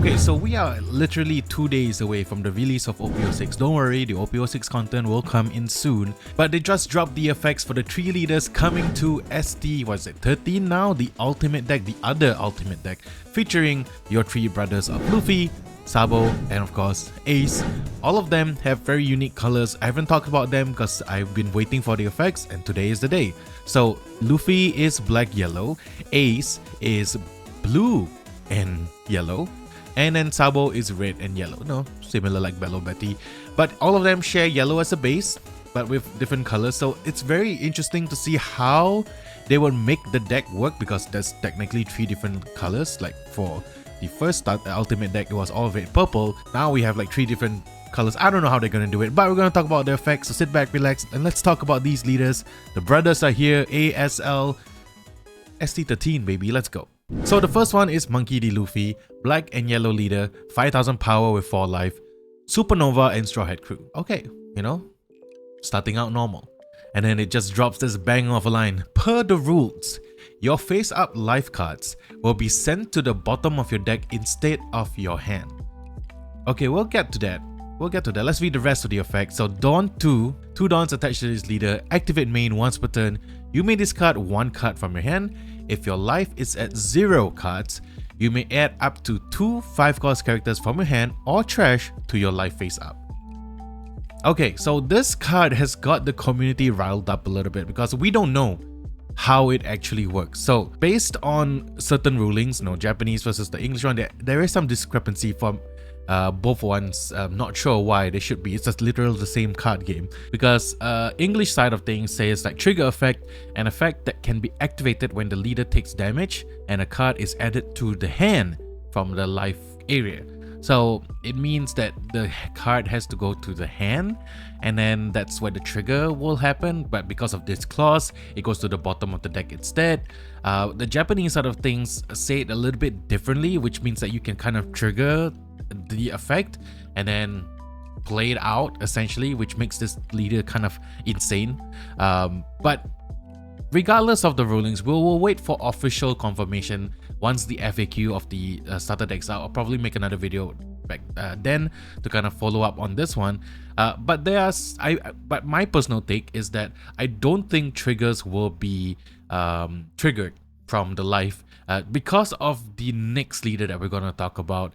Okay, so we are literally 2 days away from the release of OPO6. Don't worry, the OPO6 content will come in soon. But they just dropped the effects for the 3 leaders coming to ST-13 now, the ultimate deck, the other ultimate deck, featuring your 3 brothers of Luffy, Sabo, and of course Ace. All of them have very unique colors. I haven't talked about them because I've been waiting for the effects, and today is the day. So Luffy is black yellow, Ace is blue and yellow, and then Sabo is red and yellow. No, similar like Bello Betty, but all of them share yellow as a base, but with different colors. So it's very interesting to see how they will make the deck work, because there's technically 3 different colors. Like for the first ultimate deck, it was all red purple. Now we have like 3 different colors. I don't know how they're gonna do it, but we're gonna talk about the effects. So sit back, relax, and let's talk about these leaders. The brothers are here. ASL ST-13, baby, let's go. So the first one is Monkey D. Luffy, black and yellow leader, 5000 power with 4 life, Supernova and Straw Hat Crew. Okay, you know, starting out normal. And then it just drops this bang of a line. Per the rules, your face-up life cards will be sent to the bottom of your deck instead of your hand. Okay, we'll get to that. Let's read the rest of the effect. So Dawn 2, 2 Dawns attached to this leader, activate main once per turn. You may discard 1 card from your hand. If your life is at 0 cards, you may add up to 2 5-cost characters from your hand or trash to your life face up. Okay, so this card has got the community riled up a little bit because we don't know how it actually works. So based on certain rulings, Japanese versus the English one, there is some discrepancy from both ones. Not sure why they should be. It's just literally the same card game, because English side of things says like trigger effect, an effect that can be activated when the leader takes damage and a card is added to the hand from the life area. So it means that the card has to go to the hand, and then that's where the trigger will happen. But because of this clause, it goes to the bottom of the deck instead. The Japanese side of things say it a little bit differently, which means that you can kind of trigger the effect and then play it out essentially, which makes this leader kind of insane. But regardless of the rulings, we'll wait for official confirmation once the FAQ of the starter decks out. I'll probably make another video back then to kind of follow up on this one. But but my personal take is that I don't think triggers will be triggered from the life because of the next leader that we're going to talk about.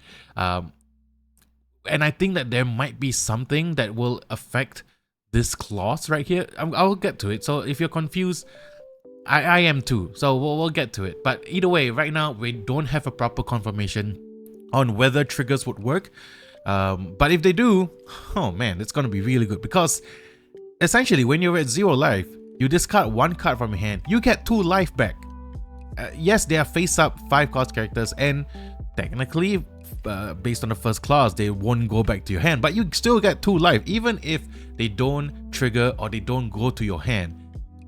And I think that there might be something that will affect this clause right here. I'll get to it. So if you're confused, I am too. So we'll get to it. But either way, right now, we don't have a proper confirmation on whether triggers would work. But if they do, oh man, it's going to be really good. Because essentially, when you're at 0 life, you discard 1 card from your hand, you get 2 life back. Yes, they are face-up 5-cost characters, and technically, based on the first clause, they won't go back to your hand, but you still get 2 life. Even if they don't trigger or they don't go to your hand,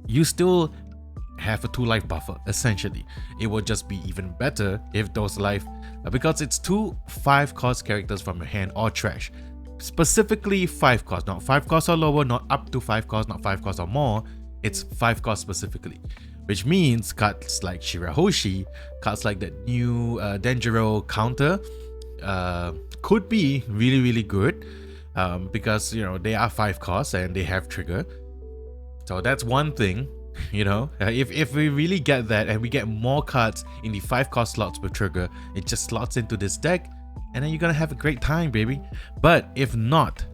you still have a 2 life buffer. Essentially, it would just be even better if those life, because it's 2 5-cost characters from your hand or trash. Specifically 5 cost, not 5 cost or lower, not up to 5 cost, not 5 cost or more. It's 5 cost specifically, which means cards like Shirahoshi, cards like that new Denjiro counter could be really good, because they are 5 costs and they have trigger. So that's one thing. If we really get that and we get more cards in the 5-cost slots with trigger, it just slots into this deck, and then you're gonna have a great time, baby. But if not,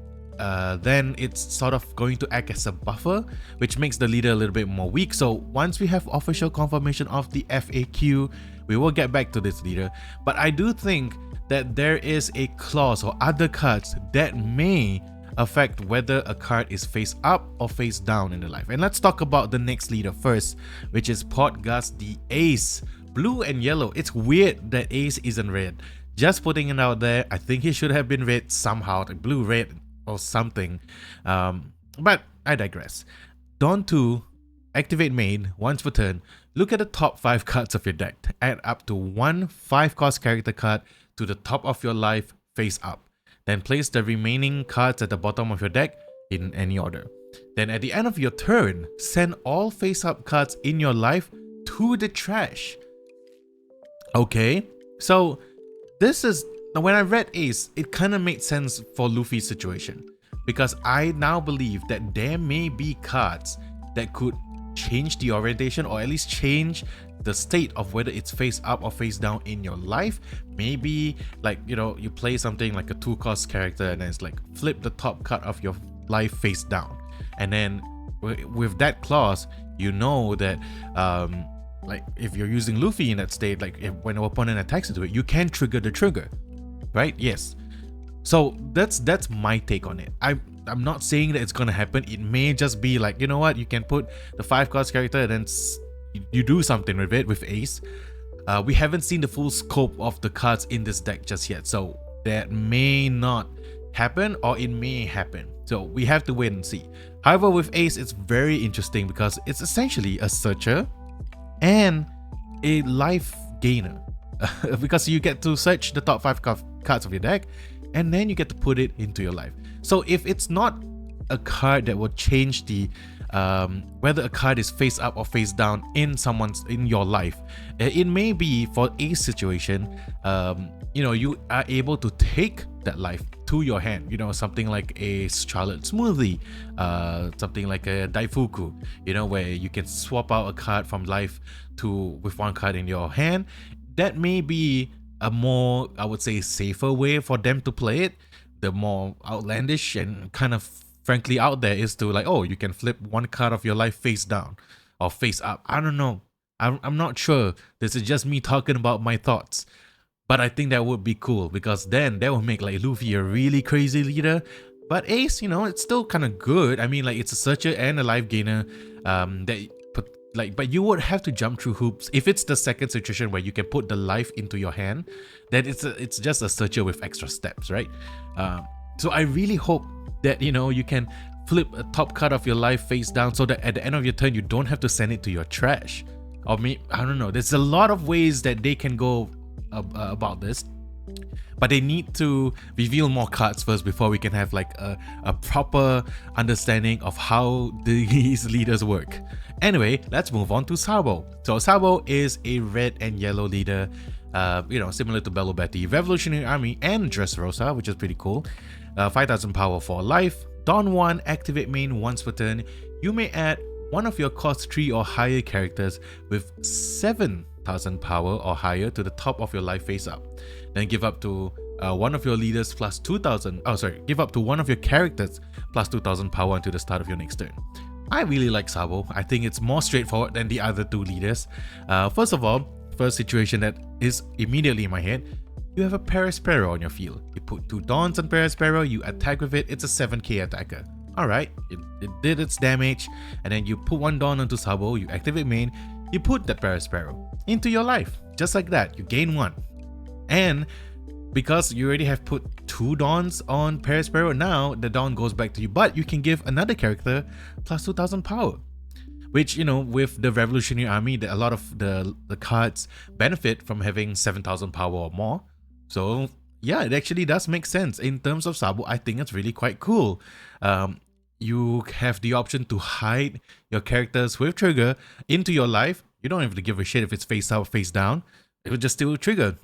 then it's sort of going to act as a buffer, which makes the leader a little bit more weak. So once we have official confirmation of the FAQ, we will get back to this leader. But I do think that there is a clause or other cards that may affect whether a card is face up or face down in the life. And let's talk about the next leader first, which is Podgas the Ace, blue and yellow. It's weird that Ace isn't red. Just putting it out there, I think he should have been red somehow, like blue red or something. But I digress. Dawn 2, activate main once per turn. Look at the top 5 cards of your deck. Add up to 1 5-cost character card to the top of your life face up. Then place the remaining cards at the bottom of your deck in any order. Then at the end of your turn, send all face up cards in your life to the trash. Okay, so this is Now, when I read Ace, it kind of made sense for Luffy's situation, because I now believe that there may be cards that could change the orientation, or at least change the state of whether it's face up or face down in your life. Maybe like, you know, you play something like a 2-cost character and then it's like flip the top card of your life face down, and then with that clause, you know that like if you're using Luffy in that state, like when an opponent attacks into it, you can trigger the trigger, right? Yes. So that's my take on it. I'm not saying that it's gonna happen. It may just be like, you know what, you can put the 5-cost character and then you do something with it with Ace. We haven't seen the full scope of the cards in this deck just yet, so that may not happen, or it may happen. So we have to wait and see. However, with Ace, it's very interesting because it's essentially a searcher and a life gainer because you get to search the top 5 cards of your deck, and then you get to put it into your life. So if it's not a card that will change the whether a card is face up or face down in your life, it may be for a situation, you know, you are able to take that life to your hand, you know, something like a Charlotte Smoothie, something like a Daifuku, you know, where you can swap out a card from life with one card in your hand. That may be a more, I would say, safer way for them to play it. The more outlandish and kind of frankly out there is to like, oh, you can flip one card of your life face down or face up. I don't know. I'm not sure. This is just me talking about my thoughts. But I think that would be cool, because then that would make like Luffy a really crazy leader. But Ace, you know, it's still kind of good. I mean, like, it's a searcher and a life gainer. But you would have to jump through hoops. If it's the second situation where you can put the life into your hand, then it's just a searcher with extra steps, right? So I really hope that, you know, you can flip a top card of your life face down, so that at the end of your turn you don't have to send it to your trash. Or maybe, I don't know. There's a lot of ways that they can go about this, but they need to reveal more cards first before we can have like a proper understanding of how these leaders work. Anyway, let's move on to Sabo. So Sabo is a red and yellow leader, you know, similar to Bello Betty, Revolutionary Army, and Dressrosa, which is pretty cool. 5,000 power for life. Dawn 1, activate main once per turn. You may add one of your cost 3 or higher characters with 7,000 power or higher to the top of your life face up. Then give up to one of your leaders plus 2,000. Oh, sorry, give up to one of your characters plus 2,000 power until the start of your next turn. I really like Sabo. I think it's more straightforward than the other two leaders. First of all, first situation that is immediately in my head, you have a Parasparrow on your field. You put 2 Dawns on Parasparrow, you attack with it, it's a 7k attacker. Alright, it did its damage, and then you put 1 Dawn onto Sabo, you activate main, you put that Parasparrow into your life. Just like that, you gain 1. And because you already have put 2 Dawns on Parasparrow, now the Dawn goes back to you, but you can give another character plus 2,000 power. Which, you know, with the Revolutionary Army, a lot of the cards benefit from having 7,000 power or more. So yeah, it actually does make sense. In terms of Sabo, I think it's really quite cool. You have the option to hide your characters with trigger into your life. You don't have to give a shit if it's face up or face down. It will just still trigger.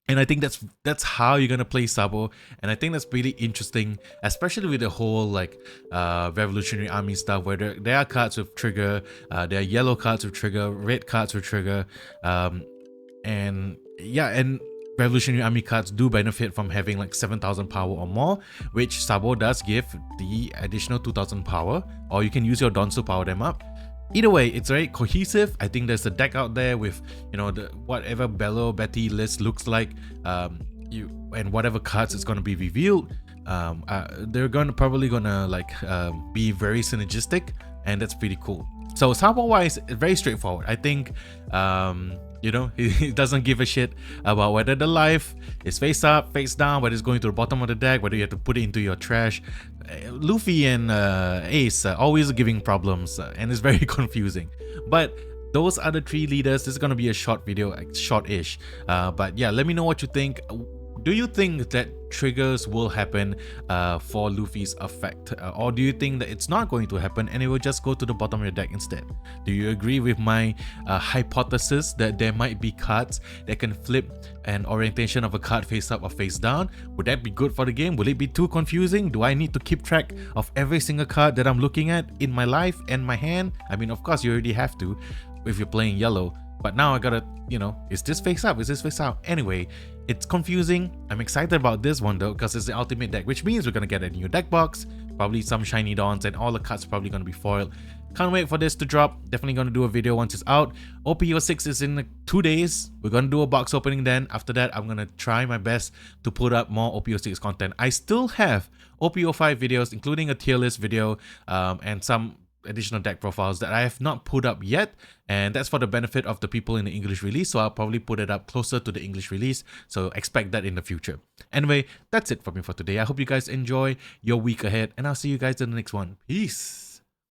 And I think that's how you're gonna play Sabo, and I think that's pretty interesting, especially with the whole like Revolutionary Army stuff, where there are cards with trigger, there are yellow cards with trigger, red cards with trigger, and yeah, and Revolutionary Army cards do benefit from having like 7,000 power or more, which Sabo does give the additional 2,000 power, or you can use your Dons to power them up. Either way, it's very cohesive. I think there's a deck out there with, you know, whatever Bello Betty list looks like, and whatever cards is going to be revealed. They're probably gonna like be very synergistic, and that's pretty cool. So Sabo wise, very straightforward. I think you know, he doesn't give a shit about whether the life is face up, face down, whether it's going to the bottom of the deck, whether you have to put it into your trash. Luffy and Ace are always giving problems, and it's very confusing. But those are the 3 leaders. This is going to be a short video, short-ish. But yeah, let me know what you think. Do you think that triggers will happen for Luffy's effect? Or do you think that it's not going to happen and it will just go to the bottom of your deck instead? Do you agree with my hypothesis that there might be cards that can flip an orientation of a card face up or face down? Would that be good for the game? Will it be too confusing? Do I need to keep track of every single card that I'm looking at in my life and my hand? I mean, of course you already have to if you're playing yellow, but now I gotta, you know, is this face up? Is this face out? Anyway, it's confusing. I'm excited about this one though, because it's the ultimate deck, which means we're gonna get a new deck box, probably some shiny dons, and all the cards probably gonna be foiled. Can't wait for this to drop. Definitely gonna do a video once it's out. OPO6 is in 2 days. We're gonna do a box opening then. After that, I'm gonna try my best to put up more OPO6 content. I still have OPO5 videos, including a tier list video and some additional deck profiles that I have not put up yet, and that's for the benefit of the people in the English release, so I'll probably put it up closer to the English release, so expect that in the future. Anyway, that's it for me for today. I hope you guys enjoy your week ahead, and I'll see you guys in the next one. Peace.